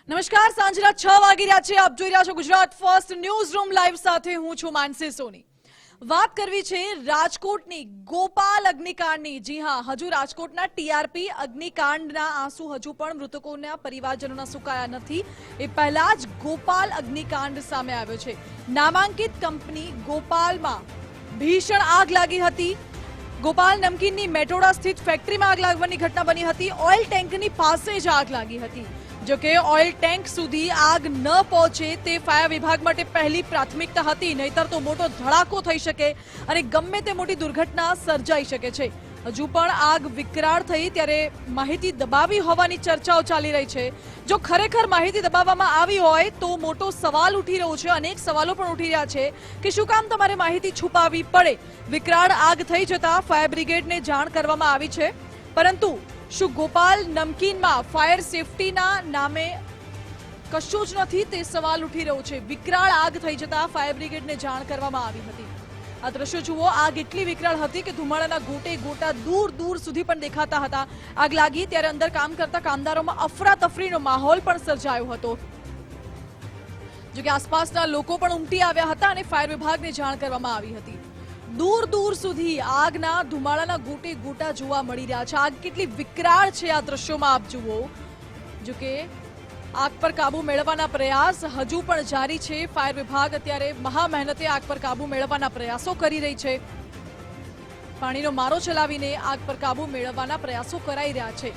નમસ્કાર, સાંજના 6 વાગી રહ્યા છે. આપ જોઈ રહ્યા છો Gujarat first news room live સાથે હું છું માનસી સોની. વાત કરવી છે રાજકોટની ગોપાલ અગ્નિકાંડની. જી હા, હજુ રાજકોટના ટીઆરપી અગ્નિકાંડના આંસુ હજુ પણ મૃતકોના પરિવારજનોના સુકાયા નથી. એ પહેલા જ ગોપાલ અગ્નિકાંડ સામે આવ્યો છે. નામાંકિત કંપની ગોપાલમાં ભીષણ આગ લાગી હતી. ગોપાલ નમકીનની મેટોડા સ્થિત ફેક્ટરીમાં આગ લાગવાની ઘટના બની હતી. ઓઇલ ટેન્કની પાસે જ આગ લાગી હતી. જો કે ઓઇલ ટેન્ક સુધી આગ ન પહોંચે તે ફાયર વિભાગ માટે પહેલી પ્રાથમિકતા હતી, નહીતર તો મોટો ધડાકો થઈ શકે અને ગમે તે મોટી દુર્ઘટના સર્જાઈ શકે છે. હજુ પણ આગ વિકરાળ થઈ ત્યારે માહિતી દબાવી હોવાની ચર્ચાઓ ચાલી રહી છે. જો ખરેખર માહિતી દબાવવામાં આવી હોય તો મોટો સવાલ ઉઠી રહ્યો છે. અનેક સવાલો પણ ઉઠી રહ્યા છે કે શું કામ તમારે માહિતી છુપાવવી પડે. વિકરાળ આગ થઈ જતા ફાયર બ્રિગેડને જાણ કરવામાં આવી છે, પરંતુ શું ગોપાલ નમકીનમાં ફાયર સેફટીના નામે કશું જ નથી તે સવાલ ઉઠી રહ્યો છે. વિકરાળ આગ થઈ જતા ફાયર બ્રિગેડને જાણ કરવામાં આવી હતી. આ દ્રશ્યો જુઓ. આગ એટલી વિકરાળ હતી કે ધુમાડાના ગોટે ગોટા દૂર દૂર સુધી પણ દેખાતા હતા. આગ લાગી ત્યારે અંદર કામ કરતા કામદારોમાં અફરાતફરીનો માહોલ પણ સર્જાયો હતો. જોકે આસપાસના લોકો પણ ઉમટી આવ્યા હતા અને ફાયર વિભાગને જાણ કરવામાં આવી હતી. દૂર દૂર સુધી આગના ધુમાડાના ગોટે ગોટા જોવા મળી રહ્યા છે. આગ કેટલી વિકરાળ છે આ દ્રશ્યોમાં આપ જુઓ. જોકે આગ પર કાબુ મેળવવાના પ્રયાસ હજુ પણ જારી છે. ફાયર વિભાગ અત્યારે મહા મહેનતે આગ પર કાબુ મેળવવાના પ્રયાસો કરી રહી છે. પાણીનો મારો ચલાવીને આગ પર કાબુ મેળવવાના પ્રયાસો કરાઈ રહ્યા છે.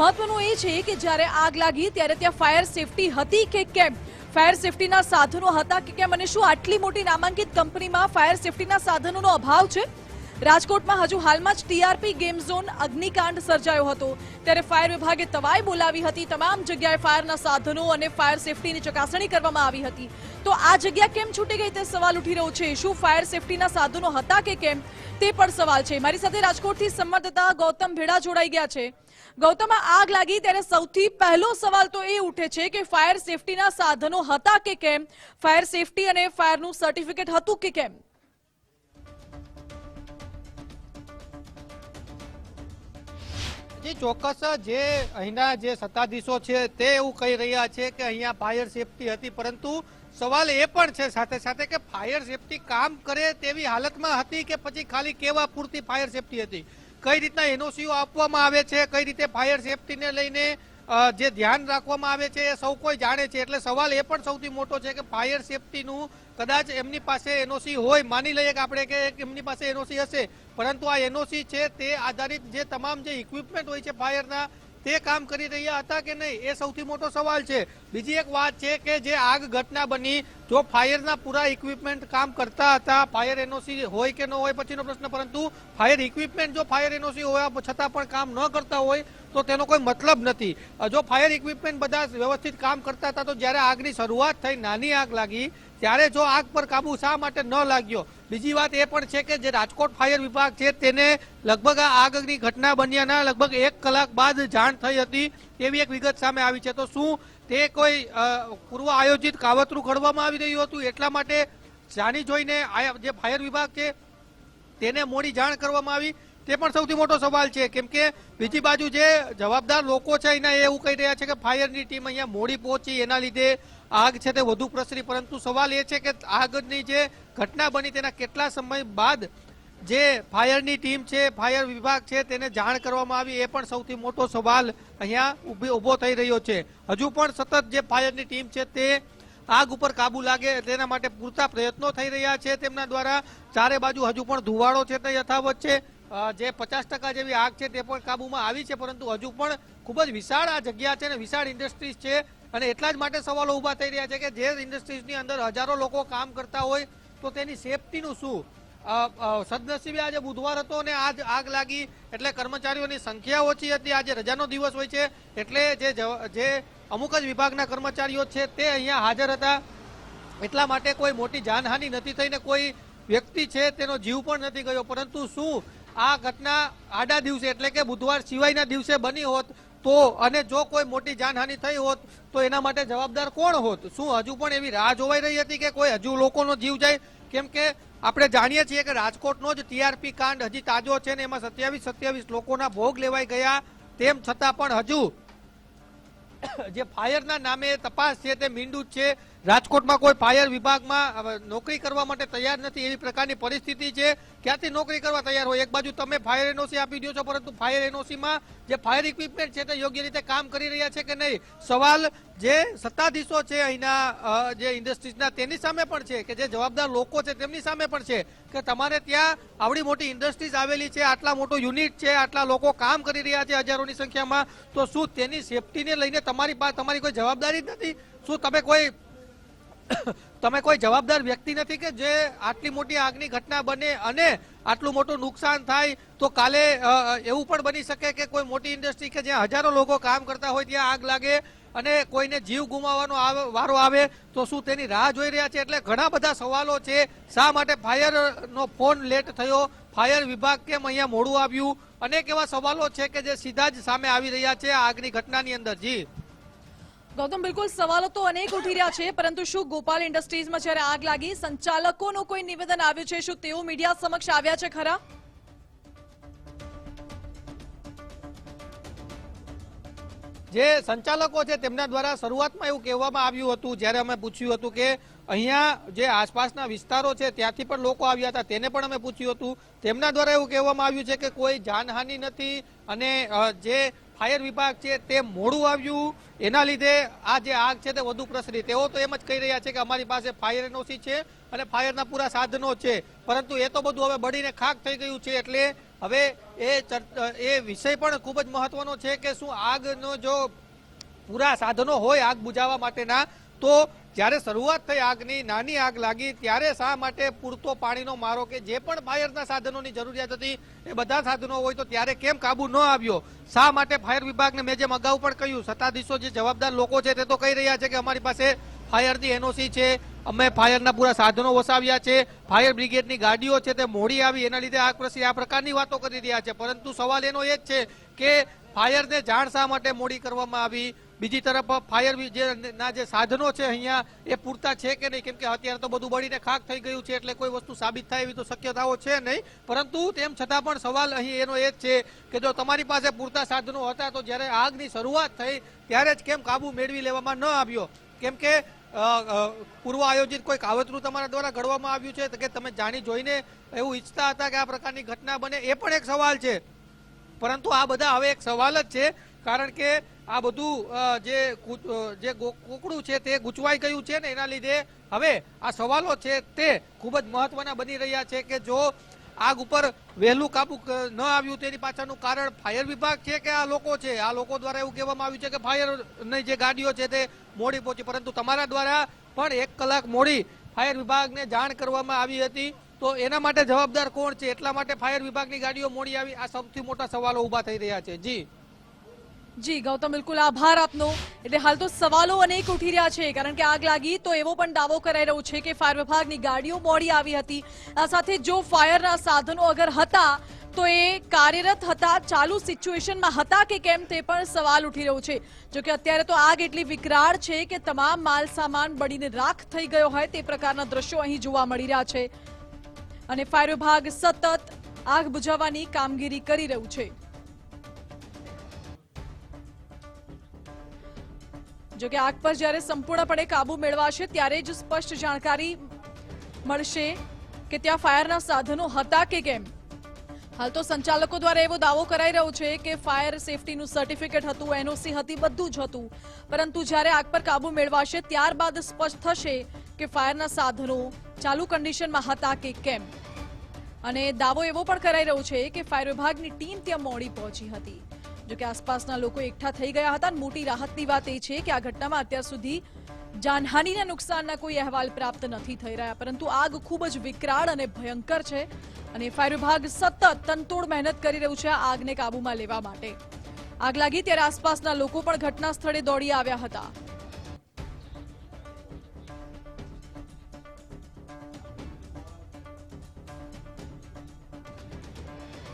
મહત્વનું એ છે કે જ્યારે આગ લાગી ત્યારે ત્યાં ફાયર સેફટી હતી કે કેમ, ફાયર સેફટીના સાધનો હતા કે કેમ, અને શું આટલી મોટી નામાંકિત કંપનીમાં ફાયર સેફટીના સાધનોનો અભાવ છે. રાજકોટમાં હજુ હાલમાં જ ટીઆરપી ગેમ ઝોન અગ્નિકાંડ સર્જાયો હતો ત્યારે ફાયર વિભાગે તવાઈ બોલાવી હતી. તમામ જગ્યાએ ફાયરના સાધનો અને ફાયર સેફટીની ચકાસણી કરવામાં આવી હતી. તો આ જગ્યા કેમ છૂટી ગઈ તે સવાલ ઉઠી રહ્યો છે. શું ફાયર સેફટીના સાધનો હતા કે કેમ તે પણ સવાલ છે. મારી સાથે રાજકોટથી સંવાદદાતા ગૌતમ ભેડા જોડાઈ ગયા છે. ગૌતમ, આગ લાગી ત્યારે સૌથી પહેલો સવાલ તો એ ઉઠે છે કે ફાયર સેફટીના સાધનો હતા કે કેમ, ફાયર સેફટી અને ફાયરનું સર્ટિફિકેટ હતું કે કેમ. જી ચોક્કસ, જે અહીંના જે સત્તાધીશો છે તે એવું કહી રહ્યા છે કે અહીંયા ફાયર સેફટી હતી, પરંતુ સવાલ એ પણ છે સાથે સાથે કે ફાયર સેફટી કામ કરે તેવી હાલતમાં હતી કે પછી ખાલી કેવા પૂરતી ફાયર સેફટી હતી. કઈ રીતના એનઓસીઓ આપવામાં આવે છે, કઈ રીતે ફાયર સેફટીને લઈને જે ધ્યાન રાખવામાં આવે છે એ સૌ કોઈ જાણે છે. એટલે સવાલ એ પણ સૌથી મોટો છે કે ફાયર સેફટીનું કદાચ એમની પાસે એનઓસી હોય, માની લઈએ કે આપણે કે એમની પાસે એનઓસી હશે, પરંતુ આ એનઓસી છે તે આધારિત જે તમામ જે ઇક્વિપમેન્ટ હોય છે ફાયરના તે કામ કરી રહ્યા હતા કે નહીં, એ સૌથી મોટો સવાલ છે. બીજી એક વાત છે કે જે આગ ઘટના બની, જો ફાયરના પૂરા ઇક્વિપમેન્ટ કામ કરતા હતા, ફાયર એનઓસી હોય કે ન હોય પછીનો પ્રશ્ન, પરંતુ ફાયર ઇક્વિપમેન્ટ જો ફાયર એનઓસી હોવા છતાં પણ કામ ન કરતા હોય તો તેનો કોઈ મતલબ નથી. જો ફાયર ઇક્વિપમેન્ટ બધા વ્યવસ્થિત કામ કરતા હતા તો જ્યારે આગની શરૂઆત થઈ, નાની આગ લાગી, ત્યારે જો આગ પર કાબુ શા માટે ન લાગ્યો. બીજી વાત એ પણ છે કે જે રાજકોટ ફાયર વિભાગ છે તેને લગભગ આ આગની ઘટના બન્યાના લગભગ 1 કલાક બાદ જાણ થઈ હતી તેવી એક વિગત સામે આવી છે. તો શું તે કોઈ પૂર્વ આયોજિત કાવતરું ઘડવામાં આવી રહ્યું હતું એટલા માટે જાણી જોઈને જે ફાયર વિભાગ છે તેને મોડી જાણ કરવામાં આવી, તે પણ સૌથી મોટો સવાલ છે. કેમ કે બીજી બાજુ જે જવાબદાર લોકો છે એના એવું કહી રહ્યા છે કે ફાયરની ટીમ અહીંયા મોડી પહોંચી એના લીધે આગ છે તે વધુ પ્રસરી, પરંતુ સવાલ એ છે કે આગની જે ઘટના બની તેના કેટલા સમય બાદ જે ફાયરની ટીમ છે, ફાયર વિભાગ છે તેને જાણ કરવામાં આવી, એ પણ સૌથી મોટો સવાલ અહીંયા ઉભો થઈ રહ્યો છે. હજુ પણ સતત જે ફાયરની ટીમ છે તે આગ ઉપર કાબુ લાગે તેના માટે પૂરતા પ્રયત્નો થઈ રહ્યા છે તેમના દ્વારા. ચારે બાજુ હજુ પણ ધુવાડો છે તે યથાવત છે. જે 50% જેવી આગ છે તે પણ કાબુમાં આવી છે, પરંતુ હજુ પણ ખૂબ જ વિશાળ આ જગ્યા છે અને વિશાળ ઇન્ડસ્ટ્રીઝ છે, અને એટલા જ માટે સવાલો ઉભા થઈ રહ્યા છે કે જે ઇન્ડસ્ટ્રીઝની અંદર હજારો લોકો કામ કરતા હોય તો તેની સેફટીનું શું. સદનસીબે આજે બુધવાર હતો અને આજ આગ લાગી એટલે કર્મચારીઓની સંખ્યા ઓછી હતી. આજે રજાનો દિવસ હોય છે એટલે જે અમુક જ વિભાગના કર્મચારીઓ છે તે અહીંયા હાજર હતા, એટલા માટે કોઈ મોટી જાનહાનિ નથી થઈને કોઈ વ્યક્તિ છે તેનો જીવ પણ નથી ગયો. પરંતુ શું આ ઘટના આડા દિવસે એટલે કે બુધવાર સિવાયના દિવસે બની હોત તો, અને જો કોઈ મોટી જાનહાનિ થઈ હોત તો એના માટે જવાબદાર કોણ હોત? શું હજુ પણ એવી રાહ જોવાઈ રહી હતી કે કોઈ હજુ લોકોનો જીવ જાય? કેમ કે આપણે જાણીએ છીએ કે રાજકોટનો જ ટીઆરપી કાંડ હજી તાજો છે ને એમાં 27 લોકોના ભોગ લેવાઈ ગયા, તેમ છતાં પણ હજુ જે ફાયરના નામે તપાસ છે તે મીંડું જ છે. રાજકોટમાં કોઈ ફાયર વિભાગમાં નોકરી કરવા માટે તૈયાર નથી એવી પ્રકારની પરિસ્થિતિ છે. ક્યાંથી નોકરી કરવા તૈયાર હોય? એક બાજુ તમે ફાયર એનઓસી આપી દો છો, પરંતુ ફાયર એનઓસીમાં જે ફાયર ઇક્વિપમેન્ટ છે તે યોગ્ય રીતે કામ કરી રહ્યા છે કે નહીં? સવાલ જે સત્તાધીશો છે અહીંના જે ઇન્ડસ્ટ્રીઝના તેની સામે પણ છે, કે જે જવાબદાર લોકો છે તેમની સામે પણ છે, કે તમારે ત્યાં આવડી મોટી ઇન્ડસ્ટ્રીઝ આવેલી છે, આટલા મોટો યુનિટ છે, આટલા લોકો કામ કરી રહ્યા છે હજારોની સંખ્યામાં, તો શું તેની સેફટીને લઈને તમારી પાસે તમારી કોઈ જવાબદારી જ નથી? શું તમે કોઈ જવાબદાર વ્યક્તિ નથી કે જે આટલી મોટી આગની ઘટના બને અને આટલું મોટું નુકસાન થાય તો કાલે એવું પણ બની શકે કે કોઈ મોટી ઇન્ડસ્ટ્રી કે જ્યાં હજારો લોકો કામ કરતા હોય ત્યાં આગ લાગે અને કોઈને જીવ ગુમાવવાનો વારો આવે તો શું તેની રાહ જોઈ રહ્યા છે? એટલે ઘણા બધા સવાલો છે. શા માટે ફાયરનો ફોન લેટ થયો? ફાયર વિભાગ કેમ અહીંયા મોડું આવ્યું? અનેક એવા સવાલો છે કે જે સીધા જ સામે આવી રહ્યા છે આગની ઘટનાની અંદર. જી ગૌતમ, બિલકુલ સવાલો તો અનેક ઉઠી રહ્યા છે, પરંતુ શું ગોપાલ ઇન્ડસ્ટ્રીઝમાં જ્યારે આગ લાગી સંચાલકોનું કોઈ નિવેદન આવ્યું છે? શું તેઓ મીડિયા સમક્ષ આવ્યા છે ખરા? જે સંચાલકો છે તેમના દ્વારા શરૂઆતમાં એવું કહેવામાં આવ્યું હતું, જ્યારે અમે પૂછ્યું હતું કે અહીંયા જે આસપાસના વિસ્તારો છે ત્યાંથી પણ લોકો આવ્યા હતા, તેને પણ અમે પૂછ્યું હતું. તેમના દ્વારા એવું કહેવામાં આવ્યું છે કે કોઈ જાનહાનિ નથી અને જે ફાયર વિભાગ છે તે મોડું આવ્યું એના લીધે આ જે આગ છે તે વધુ પ્રસરી. તેઓ તો એમ જ કહી રહ્યા છે કે અમારી પાસે ફાયર એનઓસી છે અને ફાયરના પૂરા સાધનો છે, પરંતુ એ તો બધું હવે બળીને ખાક થઈ ગયું છે. એટલે હવે એ વિષય પણ ખૂબ જ મહત્વનો છે કે શું આગનો જો પૂરા સાધનો હોય આગ બુઝાવવા માટેના, તો જ્યારે શરૂઆત થઈ આગની, નાની આગ લાગી ત્યારે શા માટે પૂરતો પાણીનો મારો કે જે પણ ફાયરના સાધનોની જરૂરિયાત હતી એ બધા સાધનો હોય તો ત્યારે કેમ કાબુ ન આવ્યો? શા માટે ફાયર વિભાગને, મેં જેમ અગાઉ પણ કહ્યું, સત્તાધીશો જે જવાબદાર લોકો છે તે તો કહી રહ્યા છે કે અમારી પાસે ફાયરની એનઓસી છે, અમે ફાયરના પૂરા સાધનો વસાવ્યા છે, ફાયર બ્રિગેડની ગાડીઓ છે તે મોડી આવી એના લીધે આગ પ્રસરી, આ પ્રકારની વાતો કરી રહ્યા છે. પરંતુ સવાલ એનો એ જ છે કે ફાયરને જાણ શા માટે મોડી કરવામાં આવી? બીજી તરફ ફાયર ના જે સાધનો છે અહીંયા એ પૂરતા છે કે નહીં? કેમ કે અત્યારે તો બધું બળીને ખાક થઈ ગયું છે, એટલે કોઈ વસ્તુ સાબિત થાય એવી તો શક્યતાઓ છે નહીં. પરંતુ તેમ છતાં પણ સવાલ અહીં એનો એ જ છે કે જો તમારી પાસે પૂરતા સાધનો હતા તો જ્યારે આગની શરૂઆત થઈ ત્યારે જ કેમ કાબુ મેળવી લેવામાં ન આવ્યો? કેમ કે પૂર્વ આયોજિત કોઈ કાવતરું તમારા દ્વારા ઘડવામાં આવ્યું છે કે તમે જાણી જોઈને એવું ઈચ્છતા હતા કે આ પ્રકારની ઘટના બને? એ પણ એક સવાલ છે. પરંતુ આ બધા હવે એક સવાલ જ છે, કારણ કે આ બધું જે કોકડું છે તે ગૂંચવાઈ ગયું છે ને એના લીધે હવે આ સવાલો છે તે ખૂબ જ મહત્વના બની રહ્યા છે કે જો આગ ઉપર વહેલું કાબુ ન આવ્યું તેની પાછળનું કારણ ફાયર વિભાગ છે કે આ લોકો છે? આ લોકો દ્વારા એવું કહેવામાં આવ્યું છે કે ફાયરની જે ગાડીઓ છે તે મોડી પહોંચી, પરંતુ તમારા દ્વારા પણ 1 કલાક મોડી ફાયર વિભાગને જાણ કરવામાં આવી હતી, તો એના માટે જવાબદાર કોણ છે? એટલા માટે ફાયર વિભાગની ગાડીઓ મોડી આવી? આ સૌથી મોટા સવાલો ઉભા થઈ રહ્યા છે. જી ગૌતમ, બિલકુલ આભાર આપનો. એટલે હાલ તો સવાલો અનેક ઉઠી રહ્યા છે, કારણ કે આગ લાગી તો એવો પણ દાવો કરાઈ રહ્યો છે કે ફાયર વિભાગની ગાડીઓ મોડી આવી હતી. આ સાથે જો ફાયરના સાધનો અગર હતા તો એ કાર્યરત હતા, ચાલુ સિચ્યુએશનમાં હતા કે કેમ તે પણ સવાલ ઉઠી રહ્યો છે. જોકે અત્યારે તો આગ એટલી વિકરાળ છે કે તમામ માલ સામાન બળીને રાખ થઈ ગયો હોય તે પ્રકારના દ્રશ્યો અહીં જોવા મળી રહ્યા છે અને ફાયર વિભાગ સતત આગ બુઝાવવાની કામગીરી કરી રહ્યું છે. જોકે આગ પર જ્યારે સંપૂર્ણપણે કાબુ મેળવાશે ત્યારે જ સ્પષ્ટ જાણકારી મળશે કે ત્યાં ફાયરના સાધનો હતા કે કેમ. હાલ તો સંચાલકો દ્વારા એવો દાવો કરાઈ રહ્યો છે કે ફાયર સેફટીનું સર્ટિફિકેટ હતું, એનઓસી હતી, બધું જ હતું, પરંતુ જ્યારે આગ પર કાબુ મેળવાશે ત્યારબાદ સ્પષ્ટ થશે કે ફાયરના સાધનો ચાલુ કન્ડિશનમાં હતા કે કેમ. અને દાવો એવો પણ કરાઈ રહ્યો છે કે ફાયર વિભાગની ટીમ ત્યાં મોડી પહોંચી હતી. જોકે આસપાસના લોકો એકઠા થઈ ગયા હતા. મોટી રાહતની વાત એ છે કે આ ઘટનામાં અત્યાર સુધી જાનહાનિના નુકસાનના કોઈ અહેવાલ પ્રાપ્ત નથી થઈ રહ્યા, પરંતુ આગ ખૂબ જ વિકરાળ અને ભયંકર છે અને ફાયર વિભાગ સતત તનતોડ મહેનત કરી રહ્યું છે આગને કાબૂમાં લેવા માટે. આગ લાગી ત્યારે આસપાસના લોકો પણ ઘટના સ્થળે દોડી આવ્યા હતા.